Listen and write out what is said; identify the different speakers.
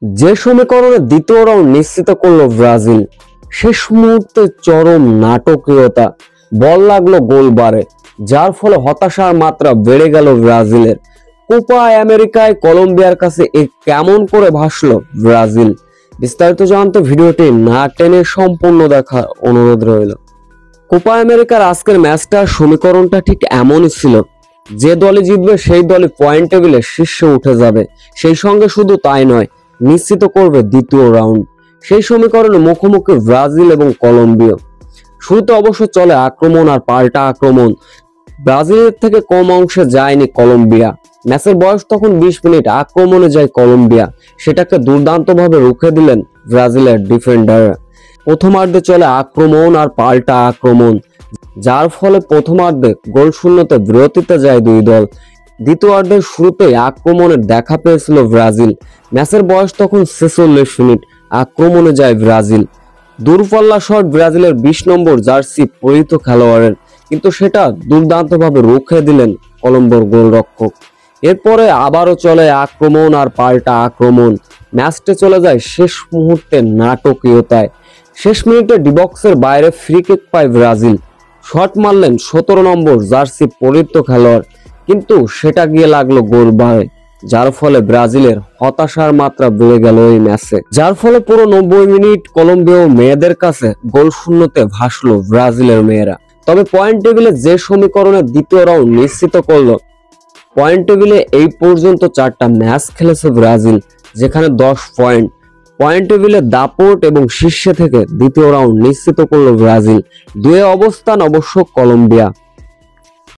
Speaker 1: যে সমীকরণে দ্বিতীয় রাউন্ড নিশ্চিত করলো ব্রাজিল, শেষ মুহূর্তে চরম নাটকীয়তা, বল লাগলো গোলবারে, যার ফলে হতাশার মাত্রা বেড়ে গেল ব্রাজিলের। কোপা আমেরিকায় কলম্বিয়ার কাছে কেমন করে ভাসলো ব্রাজিল, বিস্তারিত জানতে ভিডিওটি না টেনে সম্পূর্ণ দেখার অনুরোধ রইল। কোপা আমেরিকার আজকের ম্যাচটার সমীকরণটা ঠিক এমনই ছিল, যে দলে জিতবে সেই দলে পয়েন্ট টেবিলে শীর্ষে উঠে যাবে, সেই সঙ্গে শুধু তাই নয়, নিশ্চিত করবে দ্বিতীয় রাউন্ড। সেই সমীকরণে মুখোমুখি ব্রাজিল এবং কলম্বিয়া। শুরুতে অবশ্য চলে আক্রমণ আর পাল্টা আক্রমণ, ব্রাজিলের থেকে কম অংশে যায়নি কলম্বিয়া। ম্যাচের বয়স তখন 20 মিনিট, আক্রমণে যায় কলম্বিয়া, সেটাকে দুর্দান্তভাবে রুখে দিলেন ব্রাজিলের ডিফেন্ডাররা। প্রথমার্ধে চলে আক্রমণ আর পাল্টা আক্রমণ, যার ফলে প্রথমার্ধে গোল শূন্যতে বিরতিতে যায় দুই দল। দ্বিতীয়ার্ধের শুরুতেই আক্রমণের দেখা পেয়েছিল ব্রাজিল। ম্যাচের বয়স তখন 46 মিনিট, আক্রমণে যায় ব্রাজিল। দূরপাল্লা শট ব্রাজিলের 20 নম্বর জার্সি পরিহিত খেলোয়াড়ের, কিন্তু সেটা দুর্দান্তভাবে রুখে দিলেন কলম্বোর গোলরক্ষক। এরপরে আবারও চলে আক্রমণ আর পাল্টা আক্রমণ, ম্যাচটা চলে যায় শেষ মুহূর্তে নাটকীয়তায়। শেষ মিনিটে ডিবক্সের বাইরে ফ্রি কিক পায় ব্রাজিল, শট মারলেন 17 নম্বর জার্সি পরিহিত খেলোয়াড়, কিন্তু সেটা গিয়ে লাগলো গোলবারে, যার ফলে ব্রাজিলের হতাশার মাত্রা বেড়ে গেল এই ম্যাচে। যার ফলে পুরো 90 মিনিট কলম্বিয় মেয়েদের কাছে গোল শূন্যতে ভাসলো ব্রাজিলের মেয়েরা। তবে পয়েন্ট টেবিলে যে সমীকরণে দ্বিতীয় রাউন্ড নিশ্চিত করলো, পয়েন্ট টেবিলে এই পর্যন্ত 4টা ম্যাচ খেলেছে ব্রাজিল, যেখানে 10 পয়েন্ট। পয়েন্ট টেবিলে দাপট এবং শীর্ষে থেকে দ্বিতীয় রাউন্ড নিশ্চিত করলো ব্রাজিল। দুয়ে অবস্থান অবশ্য কলম্বিয়া।